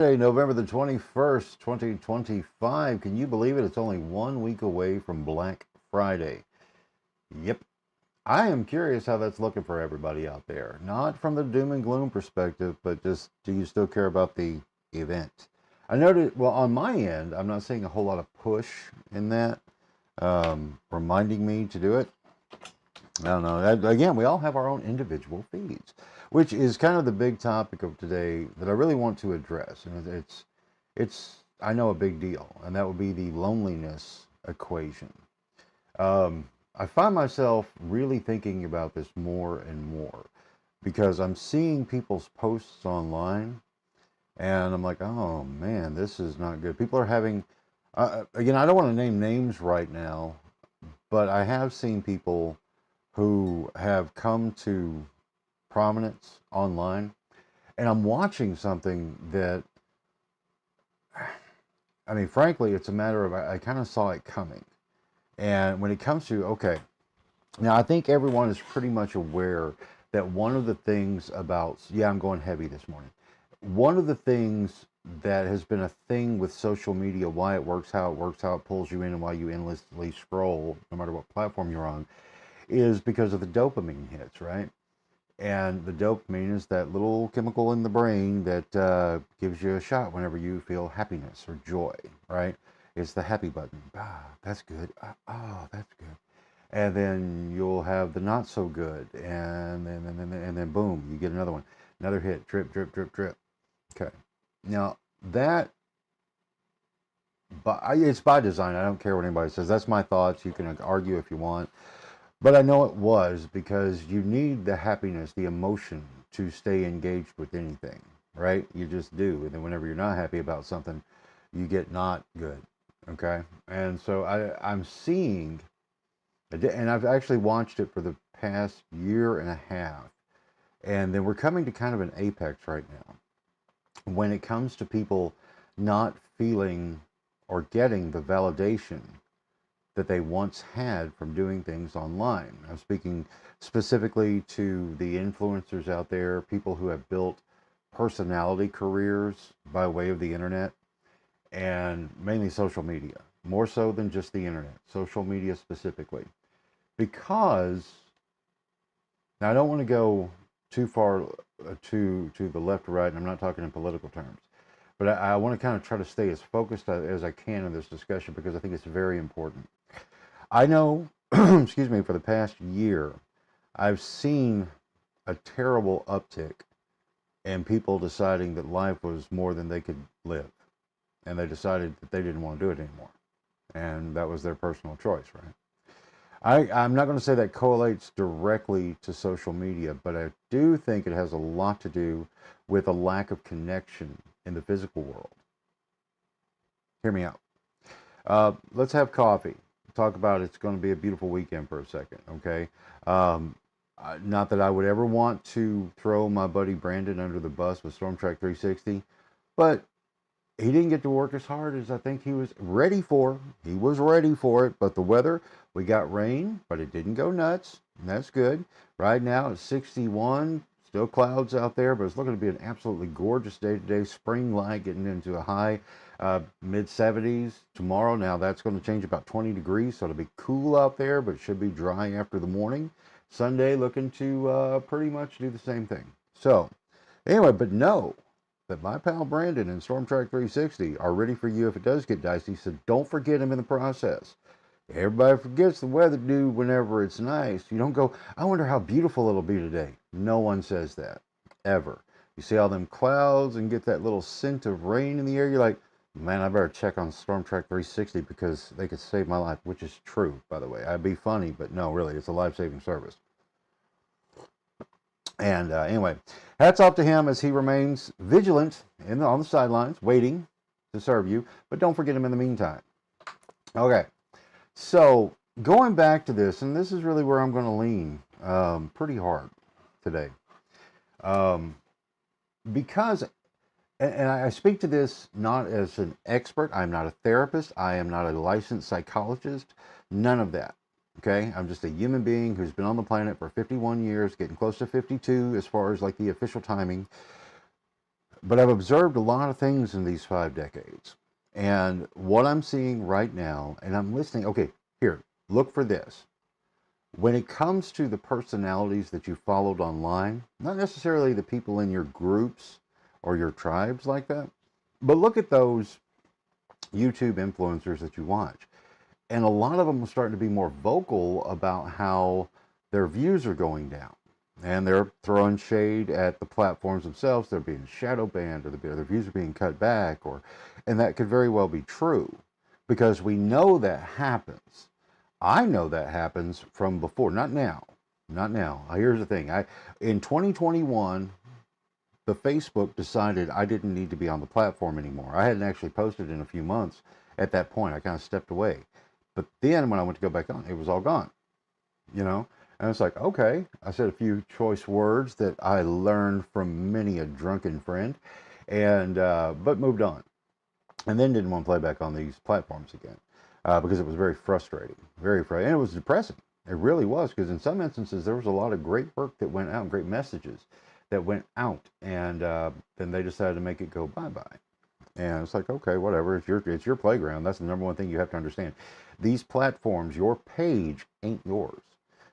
Friday, November the 21st, 2025. Can you believe it? It's only 1 week away from Black Friday. Yep. I am curious how that's looking for everybody out there. Not from the doom and gloom perspective, but just do you still care about the event? I noticed, well, on my end, I'm not seeing a whole lot of push in that, reminding me to do it. I don't know. Again, we all have our own individual feeds, which is kind of the big topic of today that I really want to address. And it's I know a big deal, and that would be the loneliness equation. I find myself really thinking about this more and more because I'm seeing people's posts online, and I'm like, oh man, this is not good. People are having, again, I don't want to name names right now, but I have seen people who have come to prominence online, and I'm watching something that, I mean, frankly, it's a matter of I kind of saw it coming. And when it comes to, okay, now I think everyone is pretty much aware that one of the things about, yeah, I'm going heavy this morning. One of the things that has been a thing with social media, why it works, how it pulls you in, and why you endlessly scroll, no matter what platform you're on, is because of the dopamine hits, right? And the dopamine is that little chemical in the brain that gives you a shot whenever you feel happiness or joy, right? It's the happy button. Ah, that's good. Oh, that's good. And then you'll have the not so good, and then boom, you get another one, another hit, drip, drip, drip, drip. Okay, now that, but it's by design. I don't care what anybody says. That's my thoughts. You can argue if you want. But I know it was because you need the happiness, the emotion to stay engaged with anything, right? You just do. And then whenever you're not happy about something, you get not good. Okay. And so I'm seeing, and I've actually watched it for the past year and a half. And then we're coming to kind of an apex right now when it comes to people not feeling or getting the validation that they once had from doing things online. I'm speaking specifically to the influencers out there, people who have built personality careers by way of the internet and mainly social media, more so than just the internet, social media specifically. Because now I don't want to go too far to the left or right, and I'm not talking in political terms. But I want to kind of try to stay as focused as I can in this discussion because I think it's very important. I know, excuse me, for the past year, I've seen a terrible uptick in people deciding that life was more than they could live. And they decided that they didn't want to do it anymore. And that was their personal choice, right? I'm not going to say that correlates directly to social media, but I do think it has a lot to do with a lack of connection in the physical world. Hear me out. Let's have coffee. Talk about it's going to be a beautiful weekend for a second, okay? Not that I would ever want to throw my buddy Brandon under the bus with Storm Track 360, but he didn't get to work as hard as I think he was ready for. He was ready for it, but the weather, we got rain, but it didn't go nuts, and that's good. Right now it's 61, still clouds out there, but it's looking to be an absolutely gorgeous day today. Spring light getting into a high mid 70s tomorrow. Now that's going to change about 20 degrees, so it'll be cool out there, but it should be dry after the morning. Sunday looking to pretty much do the same thing. So anyway, but know that my pal Brandon and Storm Track 360 are ready for you if it does get dicey, so don't forget him in the process. Everybody forgets the weather, dude, whenever it's nice. You don't go, I wonder how beautiful it'll be today. No one says that, ever. You see all them clouds and get that little scent of rain in the air, you're like, man, I better check on Storm Track 360 because they could save my life, which is true, by the way. I'd be funny, but no, really, it's a life-saving service. And anyway, hats off to him as he remains vigilant on the sidelines, waiting to serve you. But don't forget him in the meantime. Okay, so going back to this, and this is really where I'm going to lean pretty hard today. Because, and I speak to this not as an expert, I'm not a therapist, I am not a licensed psychologist, none of that. Okay, I'm just a human being who's been on the planet for 51 years, getting close to 52 as far as like the official timing. But I've observed a lot of things in these 5 decades. And what I'm seeing right now, and I'm listening, okay, here, look for this. When it comes to the personalities that you followed online, not necessarily the people in your groups or your tribes like that, but look at those YouTube influencers that you watch. And a lot of them are starting to be more vocal about how their views are going down. And they're throwing shade at the platforms themselves. They're being shadow banned, or their views are being cut back, and that could very well be true, because we know that happens. I know that happens from before, not now, not now. Here's the thing: in 2021, the Facebook decided I didn't need to be on the platform anymore. I hadn't actually posted in a few months. At that point, I kind of stepped away. But then when I went to go back on, it was all gone. You know, and it's like, okay, I said a few choice words that I learned from many a drunken friend, and but moved on, and then didn't want to play back on these platforms again, because it was very frustrating, and it was depressing. It really was, because in some instances there was a lot of great work that went out, great messages that went out, and then they decided to make it go bye bye. And it's like, okay, whatever. It's your playground. That's the number one thing you have to understand. These platforms, your page ain't yours.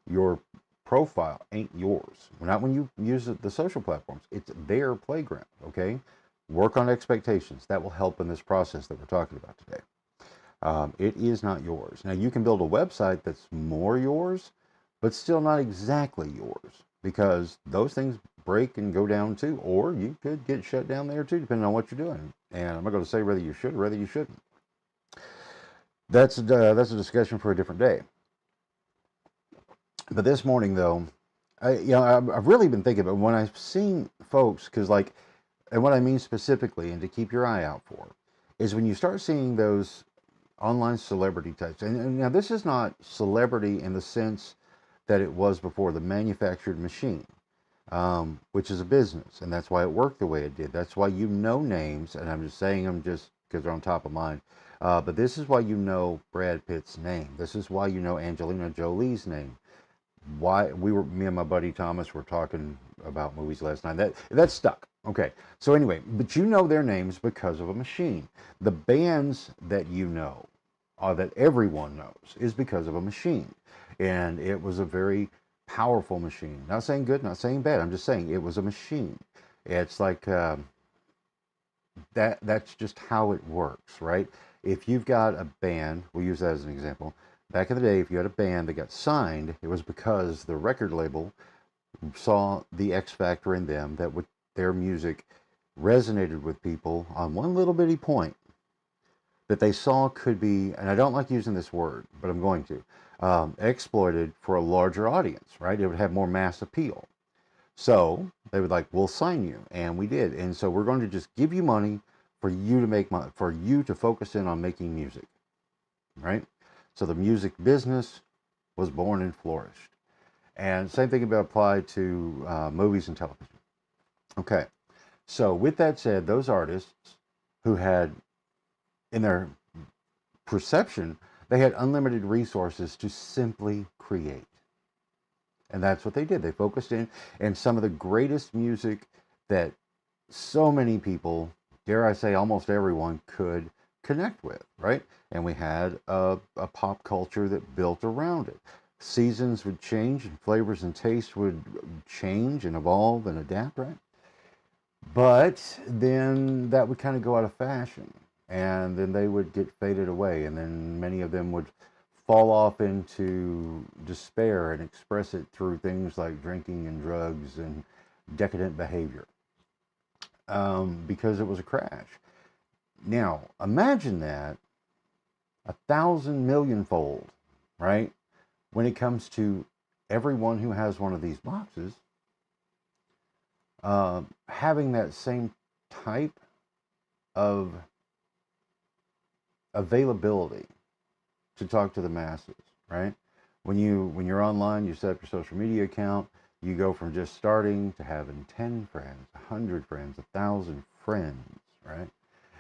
Your profile ain't yours. Not when you use the social platforms. It's their playground, okay? Work on expectations. That will help in this process that we're talking about today. It is not yours. Now, you can build a website that's more yours, but still not exactly yours, because those things break and go down too, or you could get shut down there too, depending on what you're doing. And I'm not going to say whether you should or whether you shouldn't. That's a discussion for a different day. But this morning, though, I've really been thinking about when I've seen folks, because like, and what I mean specifically, and to keep your eye out for, is when you start seeing those online celebrity types. And now this is not celebrity in the sense that it was before, the manufactured machine, which is a business, and that's why it worked the way it did. That's why you know names, and I'm just saying them just because they're on top of mind. But this is why you know Brad Pitt's name. This is why you know Angelina Jolie's name. Why me and my buddy Thomas were talking about movies last night. That stuck. Okay. So anyway, but you know their names because of a machine. The bands that you know, that everyone knows, is because of a machine. And it was a very powerful machine. Not saying good, not saying bad. I'm just saying it was a machine. It's like that's just how it works, right? If you've got a band, we'll use that as an example. Back in the day, if you had a band that got signed, it was because the record label saw the X factor in them, that with their music resonated with people on one little bitty point that they saw could be, and I don't like using this word, but I'm going to, exploited for a larger audience, right? It would have more mass appeal. So they would like, we'll sign you, and we did. And so we're going to just give you money for you to make money, for you to focus in on making music, right? So the music business was born and flourished. And same thing about applied to movies and television. Okay, so with that said, those artists who had, in their perception, they had unlimited resources to simply create. And that's what they did. They focused in, and some of the greatest music that so many people, dare I say almost everyone, could connect with, right? And we had a pop culture that built around it. Seasons would change, and flavors and tastes would change and evolve and adapt, right? But then that would kind of go out of fashion, and then they would get faded away, and then many of them would fall off into despair and express it through things like drinking and drugs and decadent behavior, because it was a crash. Now, imagine that 1,000,000,000-fold, right? When it comes to everyone who has one of these boxes, having that same type of availability to talk to the masses, right? When you're online, you set up your social media account, you go from just starting to having 10 friends, 100 friends, 1,000 friends, right?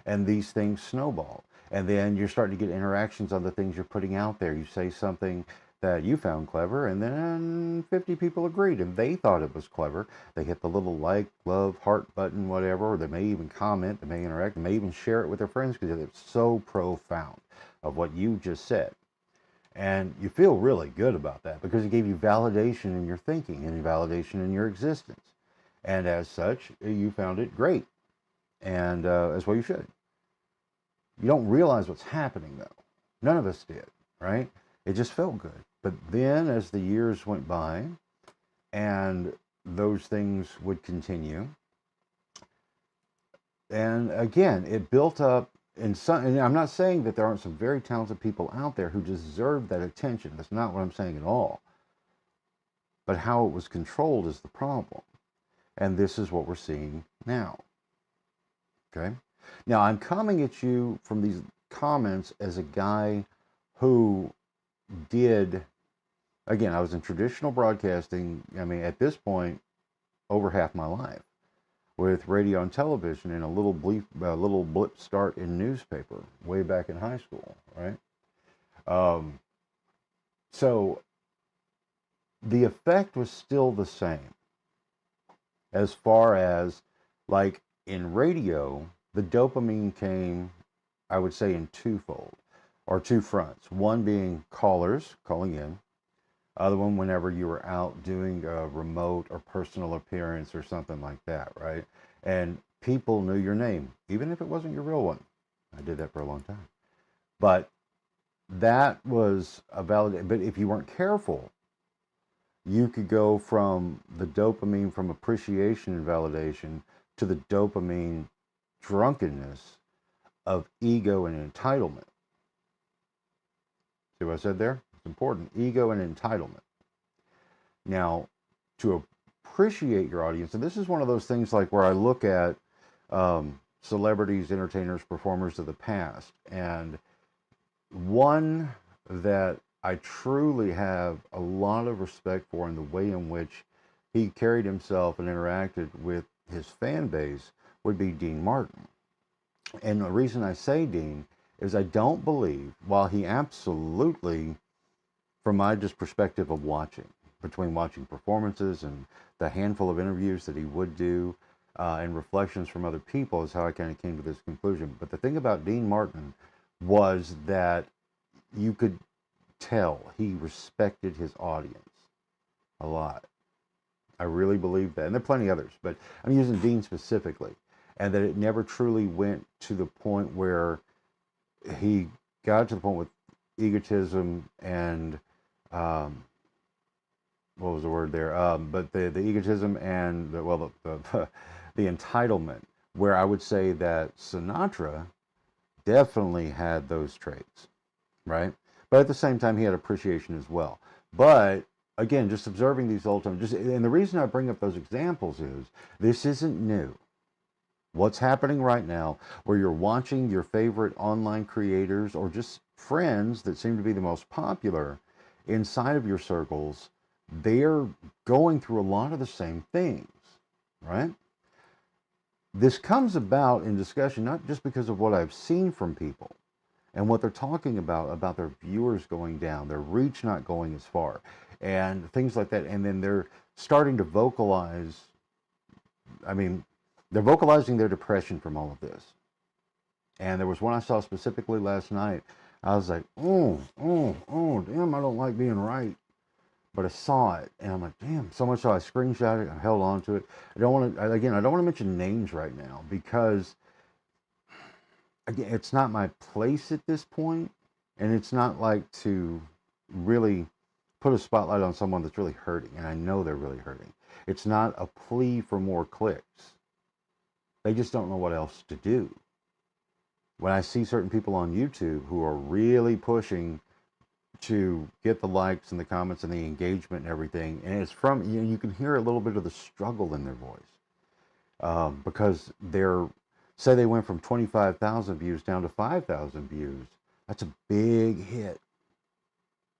And these things snowball. And then you're starting to get interactions on the things you're putting out there. You say something that you found clever, and then 50 people agreed and they thought it was clever. They hit the little like, love, heart button, whatever, or they may even comment, they may interact, they may even share it with their friends because it's so profound of what you just said. And you feel really good about that because it gave you validation in your thinking and validation in your existence. And as such, you found it great. And as well you should. You don't realize what's happening, though. None of us did, right? It just felt good. But then as the years went by and those things would continue, and again, it built up in some, and I'm not saying that there aren't some very talented people out there who deserve that attention. That's not what I'm saying at all. But how it was controlled is the problem. And this is what we're seeing now. Okay? Now, I'm coming at you from these comments as a guy who did, again, I was in traditional broadcasting, I mean, at this point, over half my life, with radio and television and a little blip start in newspaper way back in high school, right? So the effect was still the same as far as, like, in radio, the dopamine came, I would say, in twofold, or two fronts. One being callers calling in. Other one whenever you were out doing a remote or personal appearance or something like that, right? And people knew your name, even if it wasn't your real one. I did that for a long time. But that was a valid, but if you weren't careful, you could go from the dopamine from appreciation and validation to the dopamine drunkenness of ego and entitlement. See what I said there? It's important. Ego and entitlement. Now, to appreciate your audience, and this is one of those things like where I look at celebrities, entertainers, performers of the past, and one that I truly have a lot of respect for in the way in which he carried himself and interacted with his fan base would be Dean Martin. And the reason I say Dean is I don't believe, while he absolutely, from my just perspective of watching, between watching performances and the handful of interviews that he would do, and reflections from other people is how I kind of came to this conclusion. But the thing about Dean Martin was that you could tell he respected his audience a lot. I really believe that. And there are plenty others, but I'm using Dean specifically. And that it never truly went to the point where he got to the point with egotism and, what was the word there? But the egotism and, the entitlement, where I would say that Sinatra definitely had those traits, right? But at the same time, he had appreciation as well. But again, just observing these old times, and the reason I bring up those examples is this isn't new. What's happening right now, where you're watching your favorite online creators or just friends that seem to be the most popular inside of your circles, they're going through a lot of the same things, right? This comes about in discussion, not just because of what I've seen from people and what they're talking about their viewers going down, their reach not going as far, and things like that. And then they're starting to vocalize, they're vocalizing their depression from all of this. And there was one I saw specifically last night. I was like, damn, I don't like being right. But I saw it, and I'm like, damn, so much so I screenshot it, I held on to it. I don't want to mention names right now because, again, it's not my place at this point, and it's not like to really put a spotlight on someone that's really hurting, and I know they're really hurting. It's not a plea for more clicks. They just don't know what else to do. When I see certain people on YouTube who are really pushing to get the likes and the comments and the engagement and everything, and it's from, you can hear a little bit of the struggle in their voice, because say they went from 25,000 views down to 5,000 views. That's a big hit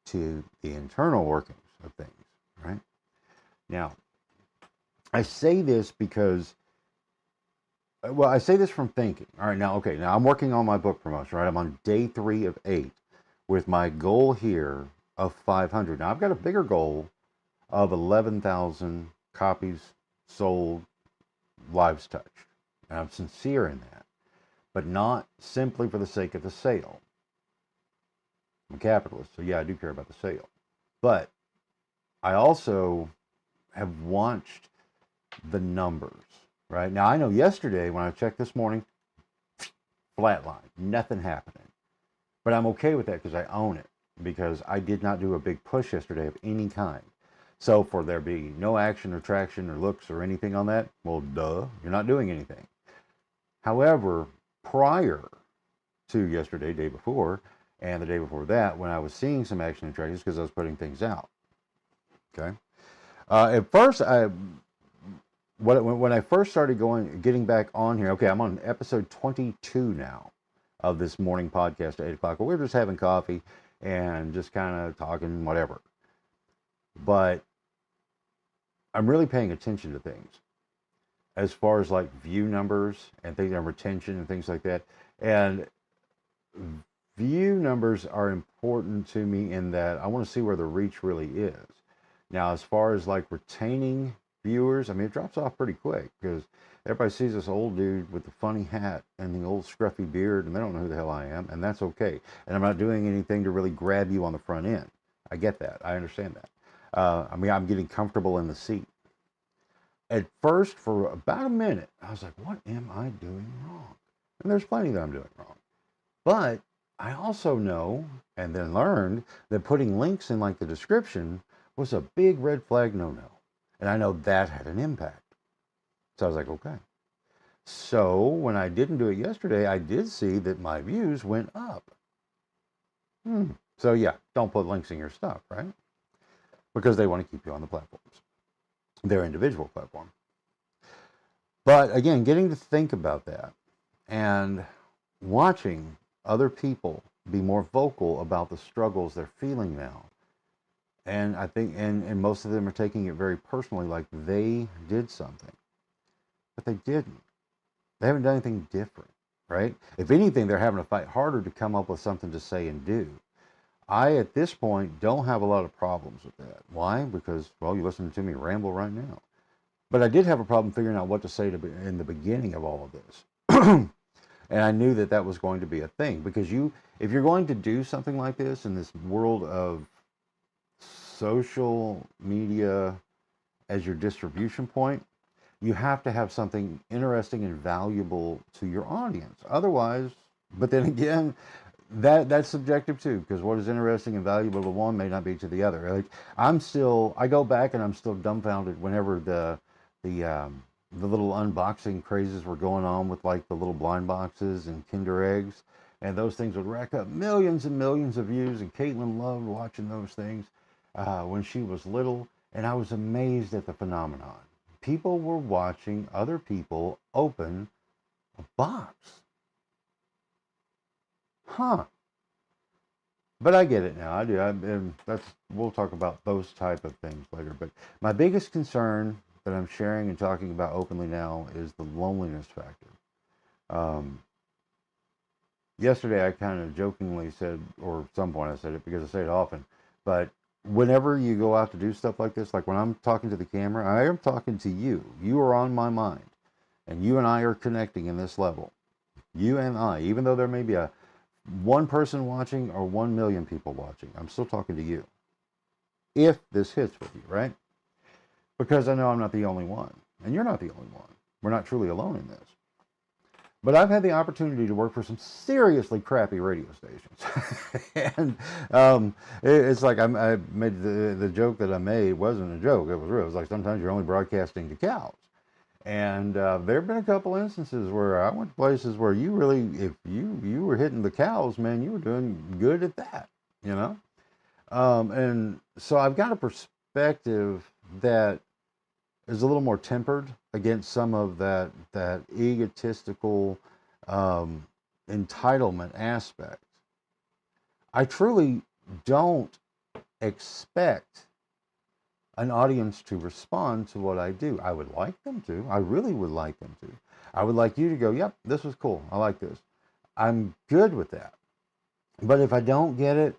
to the internal workings of things, right? Now, I say this because, I say this from thinking. All right, now I'm working on my book promotion, right? I'm on day 3 of 8 with my goal here of 500. Now, I've got a bigger goal of 11,000 copies sold, lives touched. And I'm sincere in that, but not simply for the sake of the sale. I'm a capitalist, so yeah, I do care about the sale. But I also have watched the numbers, right? Now, I know yesterday when I checked this morning, flatline, nothing happening. But I'm okay with that because I own it, because I did not do a big push yesterday of any kind. So for there be no action or traction or looks or anything on that, well, duh, you're not doing anything. However, prior to yesterday, day before, and the day before that, when I was seeing some action and traction, because I was putting things out. Okay. At first, when I first started getting back on here, okay, I'm on episode 22 now of this morning podcast at 8 o'clock. We're just having coffee and just kind of talking, whatever. But I'm really paying attention to things as far as like view numbers and things and retention and things like that. And view numbers are important to me in that I want to see where the reach really is. Now, as far as like retaining viewers, I mean, it drops off pretty quick because everybody sees this old dude with the funny hat and the old scruffy beard, and they don't know who the hell I am, and that's okay. And I'm not doing anything to really grab you on the front end. I get that. I understand that. I mean, I'm getting comfortable in the seat. At first, for about a minute, I was like, what am I doing wrong? And there's plenty that I'm doing wrong. But I also know, and then learned, that putting links in like the description was a big red flag no-no. And I know that had an impact. So I was like, okay. So when I didn't do it yesterday, I did see that my views went up. So yeah, don't put links in your stuff, right? Because they want to keep you on the platforms, their individual platform. But again, getting to think about that and watching other people be more vocal about the struggles they're feeling now. And I think, and most of them are taking it very personally, like they did something. But they didn't. They haven't done anything different, right? If anything, they're having to fight harder to come up with something to say and do. I, at this point, don't have a lot of problems with that. Why? Because, well, you're listening to me ramble right now. But I did have a problem figuring out what to say in the beginning of all of this. And I knew that that was going to be a thing. Because if you're going to do something like this in this world of social media as your distribution point, you have to have something interesting and valuable to your audience. Otherwise, but then again, that's subjective too, because what is interesting and valuable to one may not be to the other. Like I go back and I'm still dumbfounded whenever the little unboxing crazes were going on with like the little blind boxes and Kinder eggs, and those things would rack up millions and millions of views, and Caitlin loved watching those things when she was little, and I was amazed at the phenomenon. People were watching other people open a box. Huh. But I get it now. I do. We'll talk about those type of things later. But my biggest concern that I'm sharing and talking about openly now is the loneliness factor. Yesterday I kind of jokingly said, or at some point I said it because I say it often, but whenever you go out to do stuff like this, like when I'm talking to the camera, I am talking to you. You are on my mind. And you and I are connecting in this level. You and I, even though there may be one person watching or 1 million people watching, I'm still talking to you. If this hits with you, right? Because I know I'm not the only one. And you're not the only one. We're not truly alone in this. But I've had the opportunity to work for some seriously crappy radio stations. And it's like I made the joke that I made wasn't a joke. It was real. It was like sometimes you're only broadcasting to cows. And there have been a couple instances where I went to places where you really, if you were hitting the cows, man, you were doing good at that, you know? And so I've got a perspective that is a little more tempered against some of that egotistical entitlement aspect. I truly don't expect an audience to respond to what I do. I would like them to. I really would like them to. I would like you to go, yep, this was cool. I like this. I'm good with that. But if I don't get it,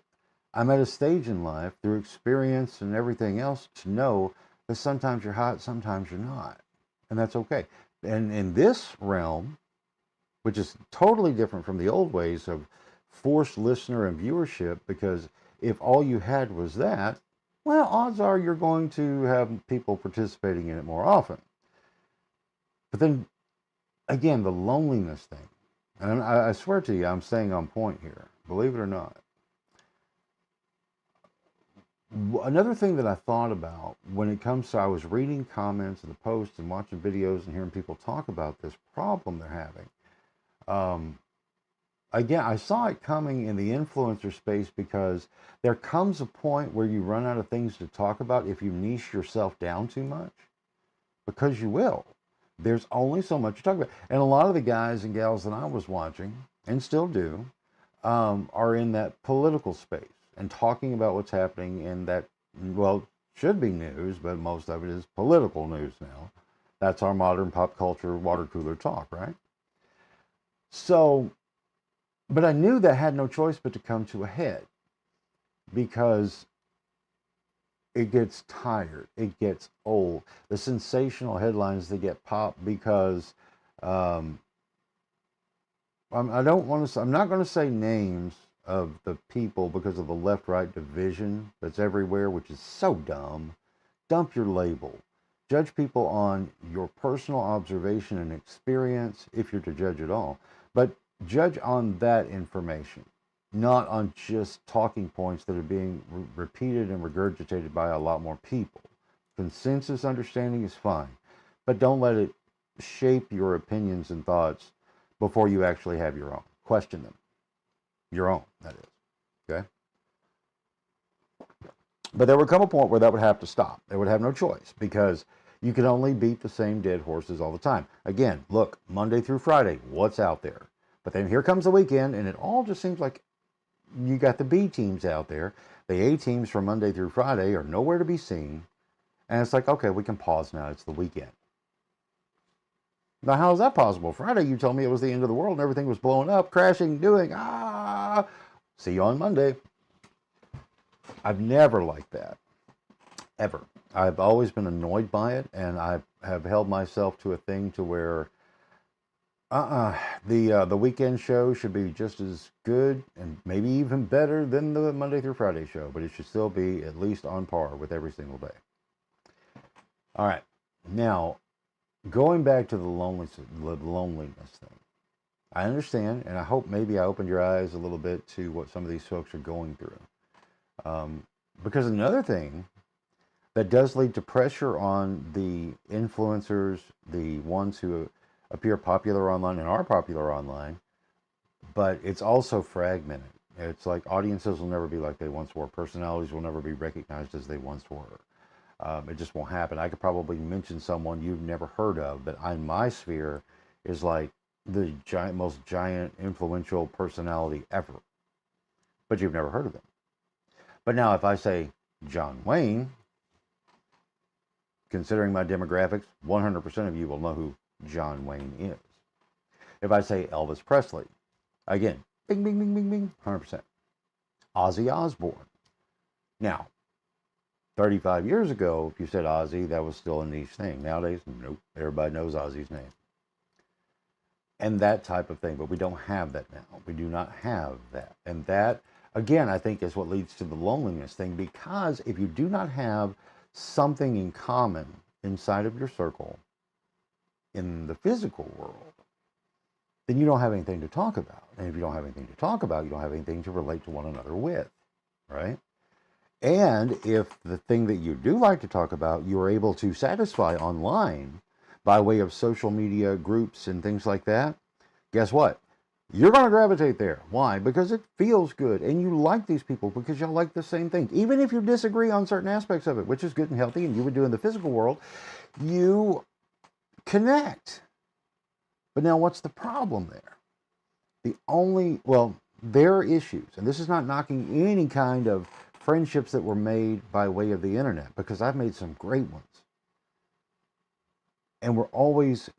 I'm at a stage in life through experience and everything else to know that sometimes you're hot, sometimes you're not. And that's okay. And in this realm, which is totally different from the old ways of forced listener and viewership, because if all you had was that, well, odds are you're going to have people participating in it more often. But then again, the loneliness thing. And I swear to you, I'm staying on point here, believe it or not. Another thing that I thought about when it comes to, I was reading comments and the posts and watching videos and hearing people talk about this problem they're having. Again, I saw it coming in the influencer space because there comes a point where you run out of things to talk about if you niche yourself down too much, because you will. There's only so much to talk about. And a lot of the guys and gals that I was watching, and still do, are in that political space and talking about what's happening in that, well, should be news, but most of it is political news now. That's our modern pop culture water cooler talk, right? So, but I knew that I had no choice but to come to a head, because it gets tired, it gets old. The sensational headlines that get popped because I don't want to. I'm not going to say names of the people because of the left-right division that's everywhere, which is so dumb. Dump your label. Judge people on your personal observation and experience, if you're to judge at all. But judge on that information, not on just talking points that are being repeated and regurgitated by a lot more people. Consensus understanding is fine, but don't let it shape your opinions and thoughts before you actually have your own. Question them. Your own, that is. Okay? But there would come a point where that would have to stop. They would have no choice, because you can only beat the same dead horses all the time. Again, look, Monday through Friday, what's out there? But then here comes the weekend, and it all just seems like you got the B teams out there. The A teams from Monday through Friday are nowhere to be seen. And it's like, okay, we can pause now. It's the weekend. Now, how is that possible? Friday, you told me it was the end of the world and everything was blowing up, crashing, doing, see you on Monday. I've never liked that, ever. I've always been annoyed by it, and I have held myself to a thing to where the weekend show should be just as good and maybe even better than the Monday through Friday show, but it should still be at least on par with every single day. All right, now going back to the loneliness thing. I understand, and I hope maybe I opened your eyes a little bit to what some of these folks are going through. Because another thing that does lead to pressure on the influencers, the ones who appear popular online and are popular online, but it's also fragmented. It's like audiences will never be like they once were. Personalities will never be recognized as they once were. It just won't happen. I could probably mention someone you've never heard of, but in my sphere is like the most giant influential personality ever, but you've never heard of them. But now if I say John Wayne, considering my demographics, 100% of you will know who John Wayne is. If I say Elvis Presley, again, bing, bing, bing, bing, bing, 100%. Ozzy Osbourne. Now, 35 years ago, if you said Ozzy, that was still a niche thing. Nowadays, nope, everybody knows Ozzy's name. And that type of thing, but we don't have that now. We do not have that. And that, again, I think is what leads to the loneliness thing, because if you do not have something in common inside of your circle in the physical world, then you don't have anything to talk about. And if you don't have anything to talk about, you don't have anything to relate to one another with, right? And if the thing that you do like to talk about, you're able to satisfy online by way of social media groups and things like that, guess what? You're going to gravitate there. Why? Because it feels good, and you like these people because y'all like the same thing. Even if you disagree on certain aspects of it, which is good and healthy, and you would do in the physical world, you connect. But now what's the problem there? There are issues, and this is not knocking any kind of friendships that were made by way of the internet, because I've made some great ones. And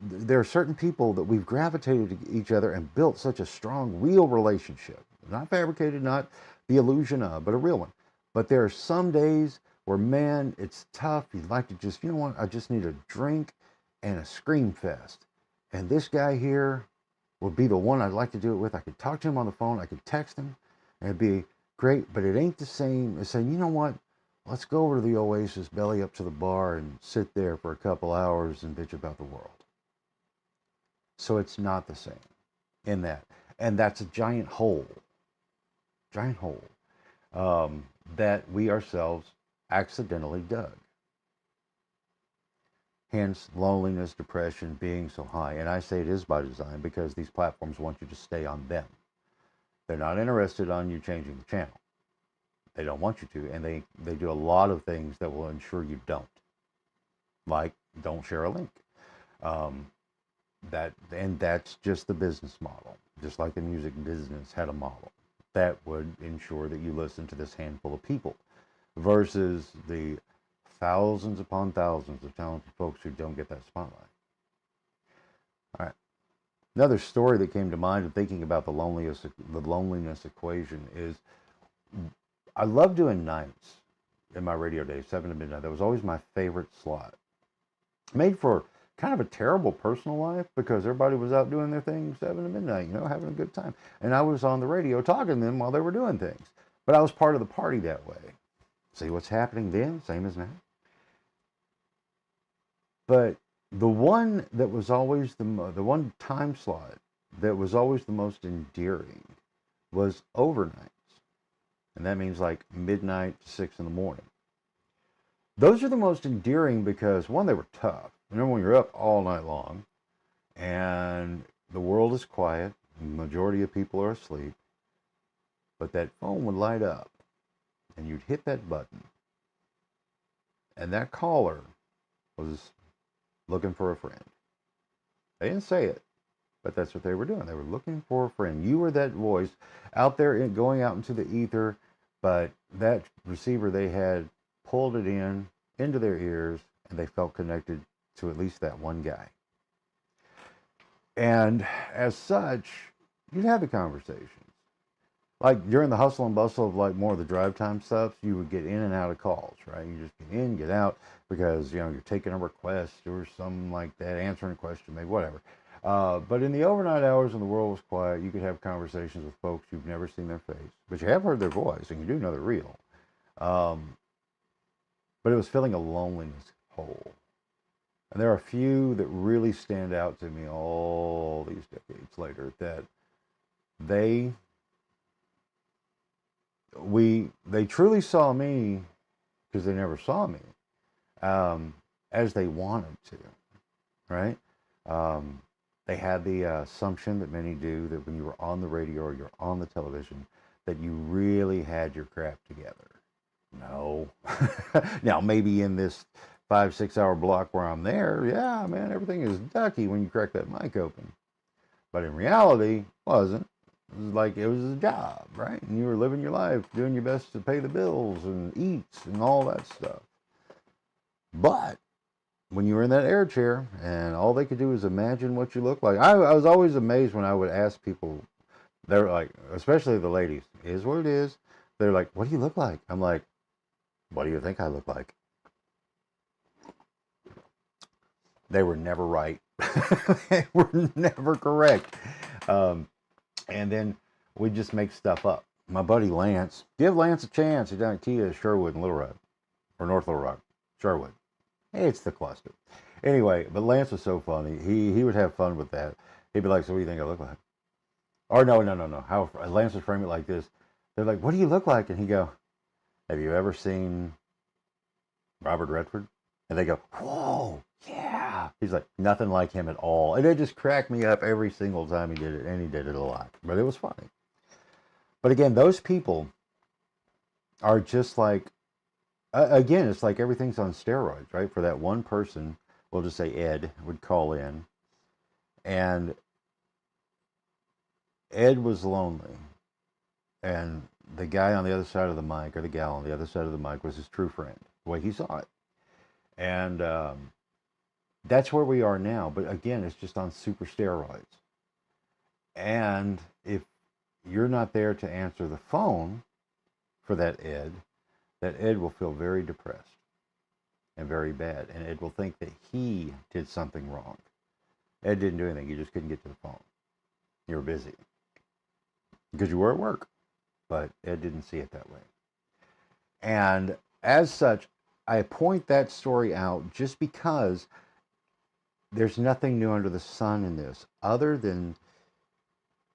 there are certain people that we've gravitated to each other and built such a strong, real relationship. not fabricated, not the illusion of, but a real one. But there are some days where, man, it's tough. You'd like to just, you know what, I just need a drink and a scream fest. And this guy here would be the one I'd like to do it with. I could talk to him on the phone, I could text him, and it'd be great, but it ain't the same as saying, you know what, let's go over to the Oasis, belly up to the bar, and sit there for a couple hours and bitch about the world. So it's not the same in that. And that's a giant hole that we ourselves accidentally dug. Hence, loneliness, depression being so high. And I say it is by design because these platforms want you to stay on them. They're not interested on you changing the channel. They don't want you to. And they do a lot of things that will ensure you don't. Like, don't share a link. And that's just the business model. Just like the music business had a model that would ensure that you listen to this handful of people versus the thousands upon thousands of talented folks who don't get that spotlight. All right. Another story that came to mind in thinking about the loneliness equation is I love doing nights in my radio days, 7 to midnight. That was always my favorite slot. Made for kind of a terrible personal life because everybody was out doing their thing 7 to midnight, having a good time. And I was on the radio talking to them while they were doing things. But I was part of the party that way. See what's happening then? Same as now. But the one that was always the one time slot that was always the most endearing was overnights. And that means like midnight to 6 in the morning. Those are the most endearing because, one, they were tough. When you're up all night long and the world is quiet, the majority of people are asleep, but that phone would light up and you'd hit that button and that caller was looking for a friend. They didn't say it, but that's what they were doing. They were looking for a friend. You were that voice out there going out into the ether, but that receiver they had pulled it into their ears, and they felt connected to at least that one guy. And as such, you'd have the conversations. Like during the hustle and bustle of like more of the drive time stuff, you would get in and out of calls, right? You just get in, get out, because you're taking a request or something like that, answering a question, maybe whatever. But in the overnight hours when the world was quiet, you could have conversations with folks you've never seen their face, but you have heard their voice and you do know they're real. But it was filling a loneliness hole. And there are a few that really stand out to me all these decades later that they truly saw me because they never saw me as they wanted to, right? They had the assumption that many do that when you were on the radio or you're on the television that you really had your crap together. No. Now, maybe in this 5-6 hour block where I'm there, yeah, man, everything is ducky when you crack that mic open. But in reality, it wasn't. It was like it was a job, right? And you were living your life, doing your best to pay the bills and eat and all that stuff. But when you were in that air chair and all they could do is imagine what you look like, I was always amazed when I would ask people, they're like, especially the ladies, is what it is. They're like, what do you look like? I'm like, what do you think I look like? They were never right. They were never correct. And then we just make stuff up. My buddy Lance, give Lance a chance. He's down at Kia, Sherwood, and Little Rock, or North Little Rock, Sherwood. It's the cluster. Anyway, but Lance was so funny. He would have fun with that. He'd be like, so what do you think I look like? Or no. How Lance would frame it like this. They're like, what do you look like? And he'd go, have you ever seen Robert Redford? And they go, whoa, yeah. He's like, nothing like him at all. And it just cracked me up every single time he did it. And he did it a lot. But it was funny. But again, those people are just like, again, it's like everything's on steroids, right? For that one person, we'll just say Ed would call in. And Ed was lonely. And the guy on the other side of the mic, or the gal on the other side of the mic, was his true friend, the way he saw it. And that's where we are now. But again, it's just on super steroids. And if you're not there to answer the phone for that Ed will feel very depressed and very bad. And Ed will think that he did something wrong. Ed didn't do anything. You just couldn't get to the phone. You were busy because you were at work. But Ed didn't see it that way. And as such, I point that story out just because there's nothing new under the sun in this, other than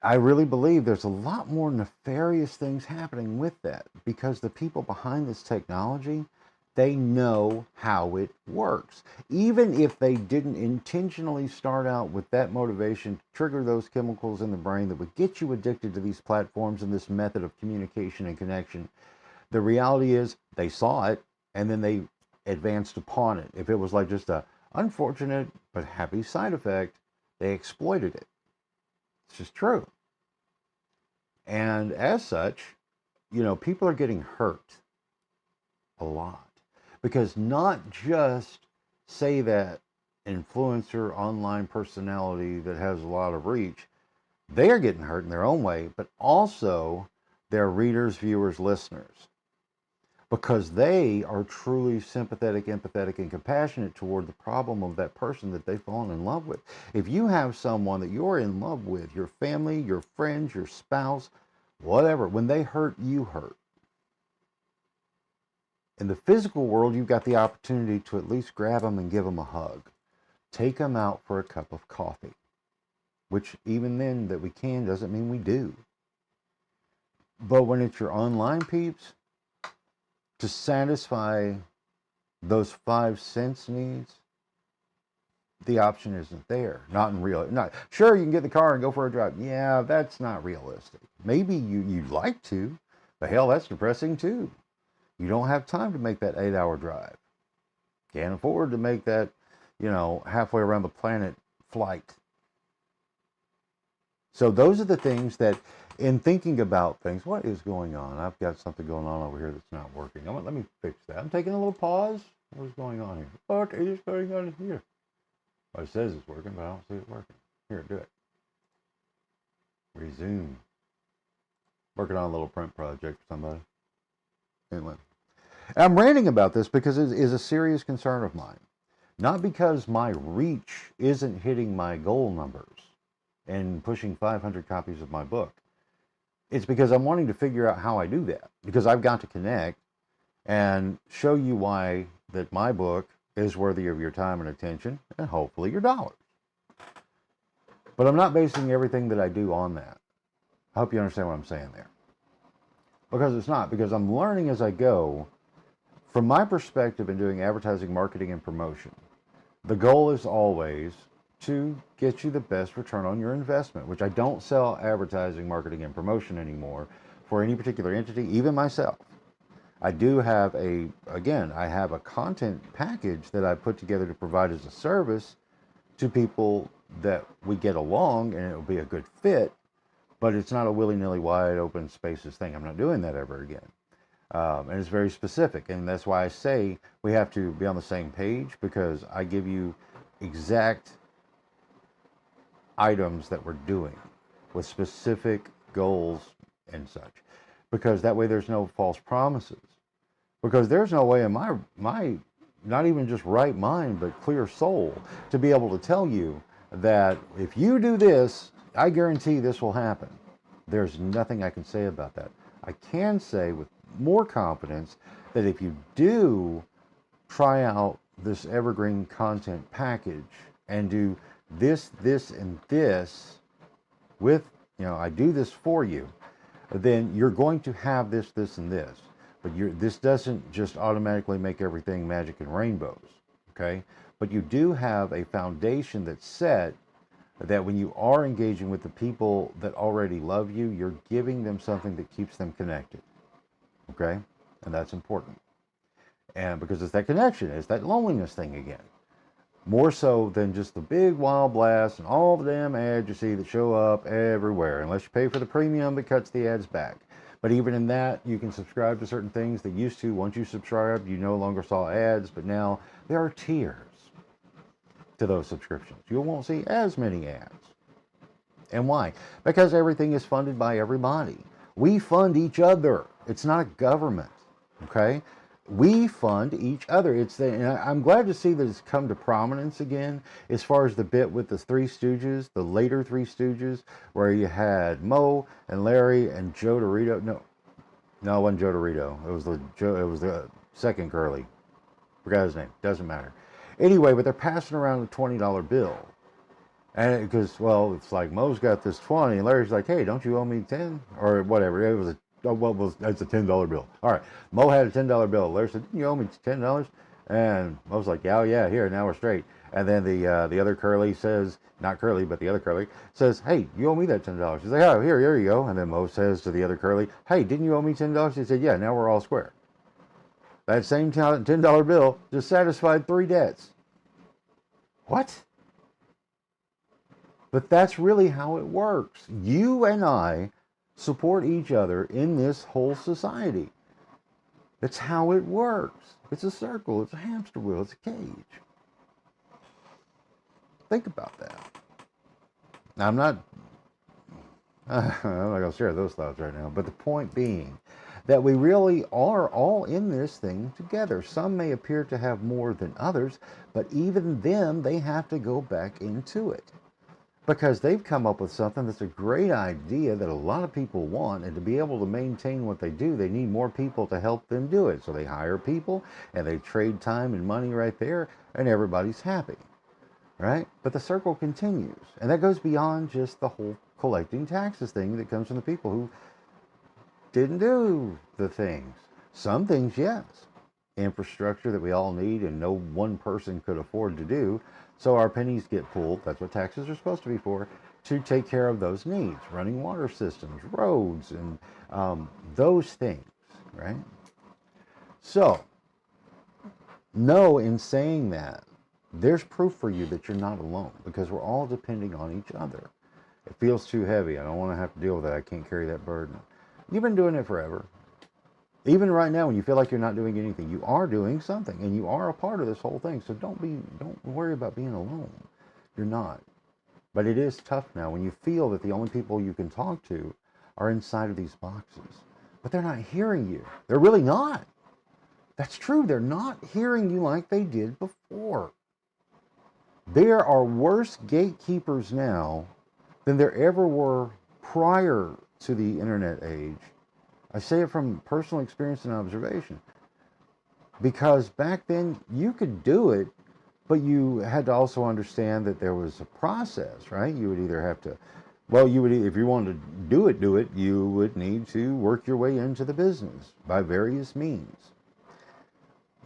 I really believe there's a lot more nefarious things happening with that, because the people behind this technology, they know how it works. Even if they didn't intentionally start out with that motivation to trigger those chemicals in the brain that would get you addicted to these platforms and this method of communication and connection, the reality is they saw it and then they advanced upon it. If it was like just a unfortunate but happy side effect, they exploited it. It's just true. And as such, people are getting hurt a lot, because not just say that influencer online personality that has a lot of reach, they are getting hurt in their own way, but also their readers, viewers, listeners, because they are truly sympathetic, empathetic, and compassionate toward the problem of that person that they've fallen in love with. If you have someone that you're in love with, your family, your friends, your spouse, whatever, when they hurt, you hurt. In the physical world, you've got the opportunity to at least grab them and give them a hug. Take them out for a cup of coffee, which even then that we can doesn't mean we do. But when it's your online peeps, to satisfy those 5 sense needs, the option isn't there. Not in real. Not sure you can get in the car and go for a drive. Yeah, that's not realistic. Maybe you'd like to, but hell, that's depressing too. You don't have time to make that 8-hour drive. Can't afford to make that, halfway around the planet flight. So those are the things that, in thinking about things, what is going on? I've got something going on over here that's not working. Let me fix that. I'm taking a little pause. What is going on here? What is going on here? Well, it says it's working, but I don't see it working. Here, do it. Resume. Working on a little print project for somebody. Anyway. I'm ranting about this because it is a serious concern of mine. Not because my reach isn't hitting my goal numbers and pushing 500 copies of my book. It's because I'm wanting to figure out how I do that. Because I've got to connect and show you why that my book is worthy of your time and attention, and hopefully your dollars. But I'm not basing everything that I do on that. I hope you understand what I'm saying there. Because it's not. Because I'm learning as I go. From my perspective in doing advertising, marketing, and promotion, the goal is always to get you the best return on your investment, which I don't sell advertising, marketing, and promotion anymore for any particular entity, even myself. I do have I have a content package that I put together to provide as a service to people that we get along and it will be a good fit, but it's not a willy-nilly wide open spaces thing. I'm not doing that ever again. And it's very specific, and that's why I say we have to be on the same page, because I give you exact items that we're doing with specific goals and such, because that way there's no false promises, because there's no way in my not even just right mind but clear soul to be able to tell you that if you do this, I guarantee this will happen. There's nothing I can say about that. I can say with more confidence that if you do try out this evergreen content package and do this, and this with, I do this for you, then you're going to have this, and this. But this doesn't just automatically make everything magic and rainbows, okay? But you do have a foundation that's set, that when you are engaging with the people that already love you, you're giving them something that keeps them connected, okay? And that's important. And because it's that connection, it's that loneliness thing again. More so than just the big wild blast and all the damn ads you see that show up everywhere, unless you pay for the premium that cuts the ads back. But even in that, you can subscribe to certain things that used to, once you subscribed, you no longer saw ads, but now there are tiers to those subscriptions. You won't see as many ads. And why? Because everything is funded by everybody. We fund each other. It's not a government, okay? We fund each other. And I'm glad to see that it's come to prominence again as far as the bit with the Three Stooges, the later Three Stooges, where you had Moe and Larry and Joe Dorito. No, it wasn't Joe Dorito. It was the second Curly. Forgot his name. Doesn't matter. Anyway, but they're passing around a $20 bill. And because, well, it's like Moe's got this 20, and Larry's like, hey, don't you owe me 10? Or whatever. It was it's a $10 bill. All right. Moe had a $10 bill. Larry said, didn't you owe me $10? And Moe's like, yeah, oh, yeah, here, now we're straight. And then the other Curly says, not Curly, but the other Curly says, hey, you owe me that $10. He's like, oh, here you go. And then Moe says to the other Curly, hey, didn't you owe me $10? He said, yeah, now we're all square. That same $10 bill just satisfied 3 debts. What? But that's really how it works. You and I support each other in this whole society. That's how it works. It's a circle. It's a hamster wheel. It's a cage. Think about that. Now, I'm not going to share those thoughts right now, but the point being that we really are all in this thing together. Some may appear to have more than others, but even them, they have to go back into it. Because they've come up with something that's a great idea that a lot of people want, and to be able to maintain what they do, they need more people to help them do it. So they hire people, and they trade time and money right there, and everybody's happy, right? But the circle continues, and that goes beyond just the whole collecting taxes thing that comes from the people who didn't do the things. Some things, yes. Infrastructure that we all need and no one person could afford to do. So our pennies get pooled, that's what taxes are supposed to be for, to take care of those needs. Running water systems, roads, and those things, right? So, no, in saying that, there's proof for you that you're not alone, because we're all depending on each other. It feels too heavy. I don't want to have to deal with that. I can't carry that burden. You've been doing it forever. Even right now, when you feel like you're not doing anything, you are doing something, and you are a part of this whole thing. So don't worry about being alone. You're not. But it is tough now when you feel that the only people you can talk to are inside of these boxes. But they're not hearing you. They're really not. That's true. They're not hearing you like they did before. There are worse gatekeepers now than there ever were prior to the internet age. I say it from personal experience and observation. Because back then, you could do it, but you had to also understand that there was a process, right? You would either have to, if you wanted to do it, you would need to work your way into the business by various means.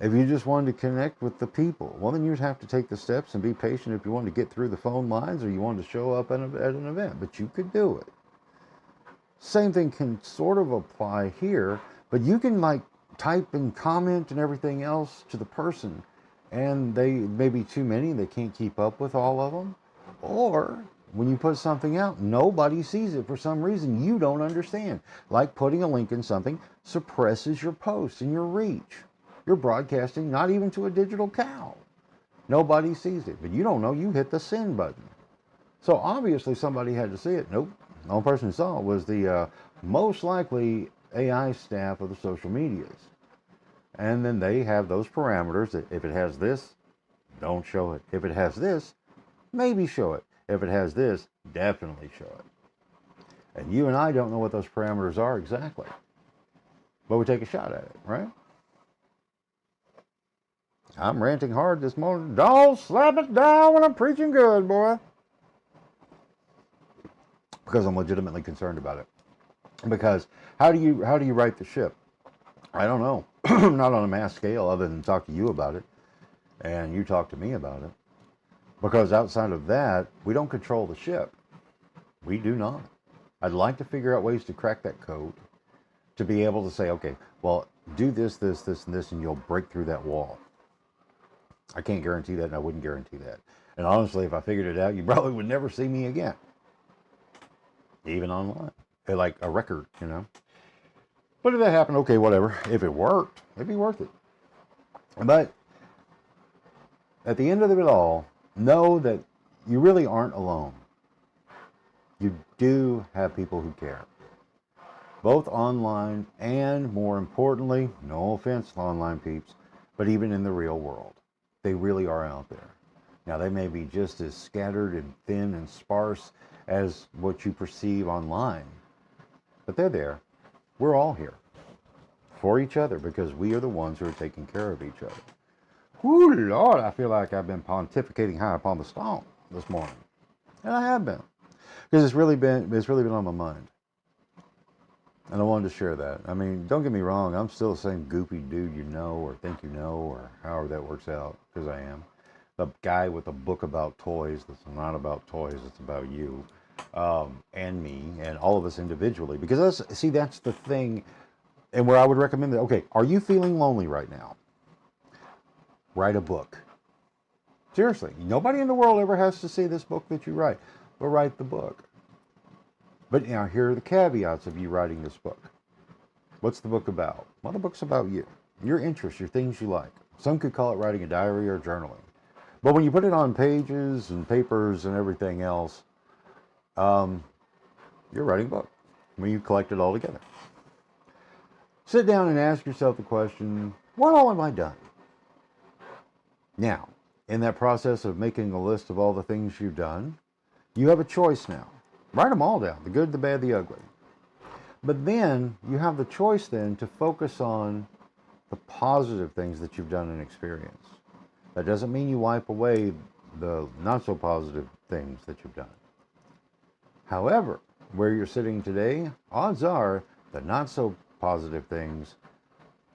If you just wanted to connect with the people, well, then you'd have to take the steps and be patient if you wanted to get through the phone lines or you wanted to show up at an event, but you could do it. Same thing can sort of apply here, but you can like type and comment and everything else to the person, and they may be too many, they can't keep up with all of them. Or when you put something out, nobody sees it for some reason you don't understand. Like putting a link in something suppresses your post and your reach. You're broadcasting not even to a digital cow. Nobody sees it, but you don't know you hit the send button. So obviously somebody had to see it. Nope. The only person who saw it was the most likely AI staff of the social medias. And then they have those parameters that if it has this, don't show it. If it has this, maybe show it. If it has this, definitely show it. And you and I don't know what those parameters are exactly. But we take a shot at it, right? I'm ranting hard this morning. Don't slap it down when I'm preaching good, boy. Because I'm legitimately concerned about it. Because how do you right the ship? I don't know. Not on a mass scale, other than talk to you about it, and you talk to me about it. Because outside of that, we don't control the ship. We do not. I'd like to figure out ways to crack that code, to be able to say, okay, well, do this, this, this, and this, and you'll break through that wall. I can't guarantee that, and I wouldn't guarantee that. And honestly, if I figured it out, you probably would never see me again. Even online. Like a record, you know. But if that happened, okay, whatever. If it worked, it'd be worth it. But at the end of it all, know that you really aren't alone. You do have people who care, both online and, more importantly, no offense to online peeps, but even in the real world. They really are out there. Now, they may be just as scattered and thin and sparse as what you perceive online, but they're there. We're all here for each other because we are the ones who are taking care of each other. Whoo, Lord, I feel like I've been pontificating high upon the stone this morning. And I have been. Because it's really been on my mind. And I wanted to share that. I mean, don't get me wrong, I'm still the same goofy dude you know, or think you know, or however that works out, because I am. The guy with a book about toys that's not about toys, it's about you, and me, and all of us individually. Because that's the thing, and where I would recommend that, okay, are you feeling lonely right now? Write a book. Seriously, nobody in the world ever has to see this book that you write, but write the book. But now, here are the caveats of you writing this book. What's the book about? Well, the book's about you, your interests, your things you like. Some could call it writing a diary or journaling. But when you put it on pages and papers and everything else, you're writing a book when you collect it all together. Sit down and ask yourself the question, what all have I done? Now, in that process of making a list of all the things you've done, you have a choice now. Write them all down, the good, the bad, the ugly. But then you have the choice then to focus on the positive things that you've done and experienced. That doesn't mean you wipe away the not so positive things that you've done. However, where you're sitting today, odds are the not so positive things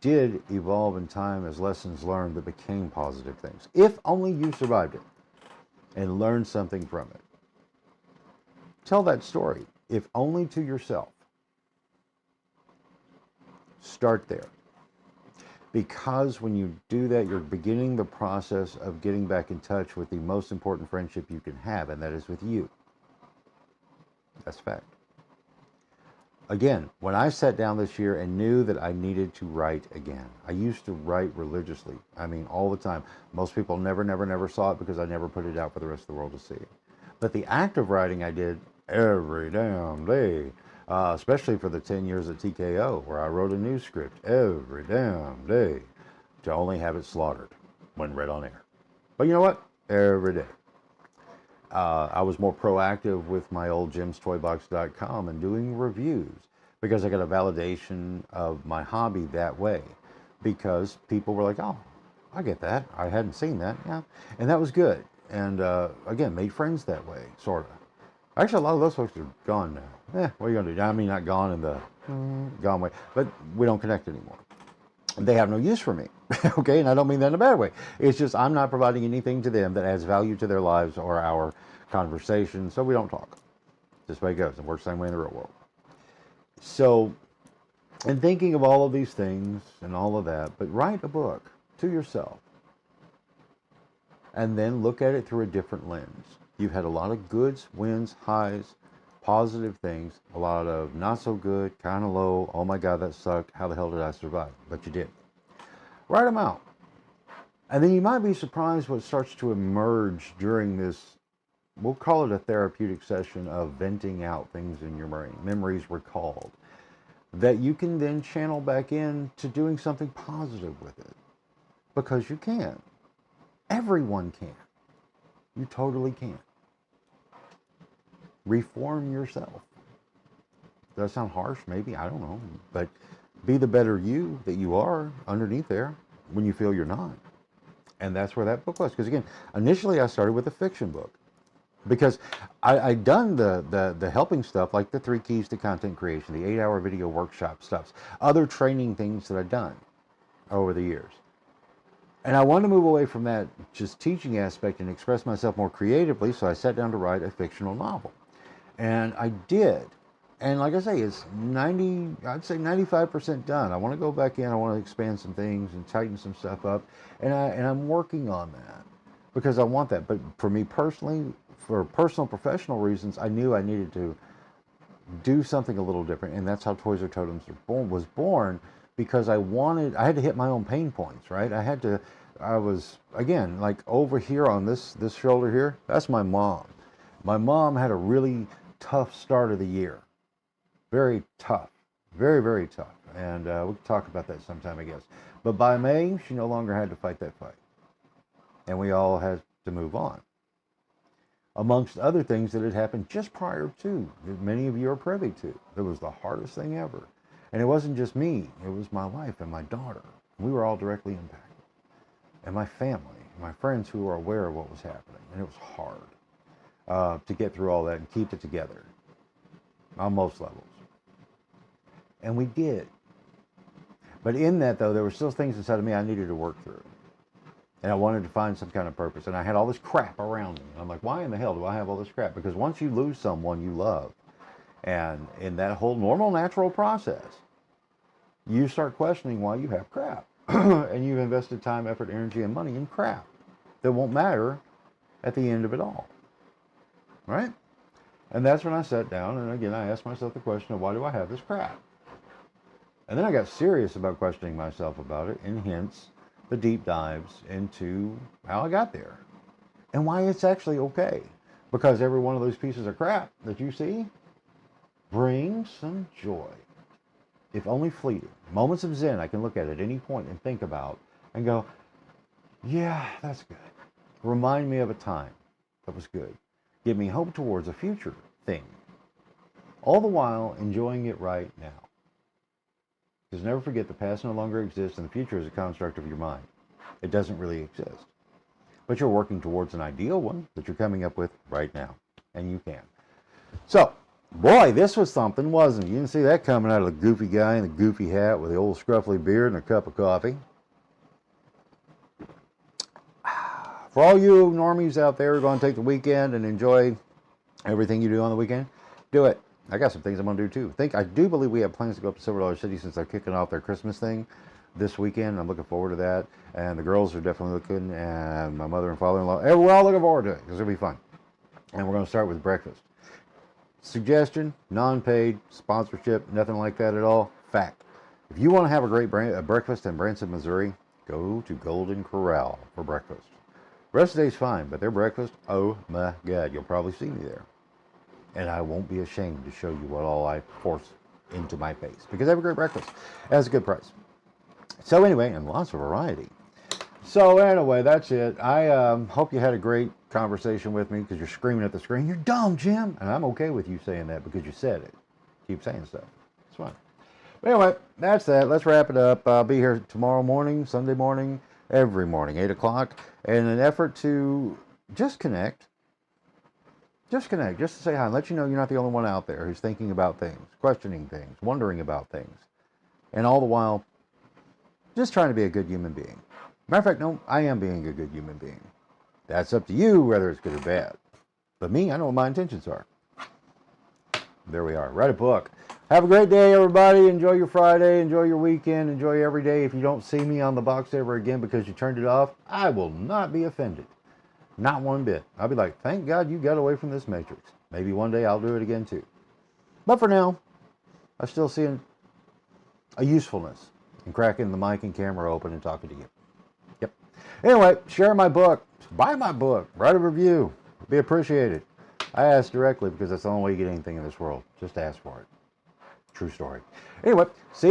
did evolve in time as lessons learned that became positive things. If only you survived it and learned something from it. Tell that story, if only to yourself. Start there. Because when you do that, you're beginning the process of getting back in touch with the most important friendship you can have, and that is with you. That's fact. Again, when I sat down this year and knew that I needed to write again, I used to write religiously. I mean, all the time. Most people never saw it because I never put it out for the rest of the world to see. But the act of writing I did every damn day, especially for the 10 years at TKO, where I wrote a new script every damn day to only have it slaughtered when read on air. But you know what? Every day. I was more proactive with my old jimstoybox.com and doing reviews because I got a validation of my hobby that way. Because people were like, oh, I get that. I hadn't seen that. Yeah. And that was good. And again, made friends that way, sort of. Actually, a lot of those folks are gone now. What are you going to do? I mean, not gone in the gone way, but we don't connect anymore. They have no use for me, okay? And I don't mean that in a bad way. It's just I'm not providing anything to them that adds value to their lives or our conversation, so we don't talk. This way it goes. It works the same way in the real world. So, in thinking of all of these things and all of that, but write a book to yourself and then look at it through a different lens. You've had a lot of goods, wins, highs, positive things, a lot of not so good, kind of low, oh my God, that sucked, how the hell did I survive? But you did. Write them out. And then you might be surprised what starts to emerge during this, we'll call it a therapeutic session of venting out things in your brain, memories recalled, that you can then channel back into doing something positive with it. Because you can. Everyone can. You totally can. Reform yourself. Does that sound harsh? Maybe. I don't know. But be the better you that you are underneath there when you feel you're not. And that's where that book was. Because again, initially I started with a fiction book. Because I'd done the helping stuff, like the 3 keys to content creation, the 8-hour video workshop stuff, other training things that I'd done over the years. And I wanted to move away from that just teaching aspect and express myself more creatively, so I sat down to write a fictional novel. And I did. And like I say, it's 95% done. I want to go back in, I want to expand some things and tighten some stuff up. And I'm working on that because I want that. But for me personally, for personal, professional reasons, I knew I needed to do something a little different. And that's how Toys Are Totems was born. Because I had to hit my own pain points, right? I was, again, like over here on this shoulder here, that's my mom. My mom had a really tough start of the year. Very tough. Very, very tough. And we can talk about that sometime, I guess. But by May, she no longer had to fight that fight. And we all had to move on. Amongst other things that had happened just prior to, that many of you are privy to. It was the hardest thing ever. And it wasn't just me. It was my wife and my daughter. We were all directly impacted. And my family, my friends who were aware of what was happening. And it was hard to get through all that and keep it together on most levels. And we did. But in that, though, there were still things inside of me I needed to work through. And I wanted to find some kind of purpose. And I had all this crap around me. And I'm like, why in the hell do I have all this crap? Because once you lose someone you love, and in that whole normal, natural process, you start questioning why you have crap. And you've invested time, effort, energy, and money in crap that won't matter at the end of it all. Right? And that's when I sat down, and again, I asked myself the question of why do I have this crap? And then I got serious about questioning myself about it, and hence the deep dives into how I got there and why it's actually okay. Because every one of those pieces of crap that you see brings some joy, if only fleeting. Moments of zen I can look at any point and think about and go, yeah, that's good. Remind me of a time that was good. Give me hope towards a future thing. All the while enjoying it right now. Because never forget, the past no longer exists and the future is a construct of your mind. It doesn't really exist. But you're working towards an ideal one that you're coming up with right now. And you can. So, boy, this was something, wasn't it? You didn't see that coming out of the goofy guy in the goofy hat with the old scruffy beard and a cup of coffee. For all you normies out there who are going to take the weekend and enjoy everything you do on the weekend, do it. I got some things I'm going to do too. I do believe we have plans to go up to Silver Dollar City since they're kicking off their Christmas thing this weekend. I'm looking forward to that. And the girls are definitely looking, and my mother and father-in-law. We're all looking forward to it because it'll be fun. And we're going to start with breakfast. Suggestion, non-paid, sponsorship, nothing like that at all. Fact. If you want to have a great breakfast in Branson, Missouri, go to Golden Corral for breakfast. The rest of the day's fine, but their breakfast, oh my God, you'll probably see me there. And I won't be ashamed to show you what all I force into my face. Because they have a great breakfast. That's a good price. So anyway, and lots of variety. So anyway, that's it. I hope you had a great conversation with me because you're screaming at the screen, you're dumb, Jim. And I'm okay with you saying that because you said it. Keep saying stuff. It's fine. But anyway, that's that. Let's wrap it up. I'll be here tomorrow morning, Sunday morning, every morning, 8 o'clock. In an effort to just connect. Just connect, just to say hi and let you know you're not the only one out there who's thinking about things, questioning things, wondering about things. And all the while, just trying to be a good human being. Matter of fact, no, I am being a good human being. That's up to you, whether it's good or bad. But me, I know what my intentions are. There we are. Write a book. Have a great day, everybody. Enjoy your Friday. Enjoy your weekend. Enjoy every day. If you don't see me on the box ever again because you turned it off, I will not be offended. Not one bit. I'll be like, thank God you got away from this matrix. Maybe one day I'll do it again too. But for now, I still see a usefulness in cracking the mic and camera open and talking to you. Yep. Anyway, share my book. Buy my book. Write a review. It'd be appreciated. I ask directly because that's the only way you get anything in this world. Just ask for it. True story. Anyway, see you.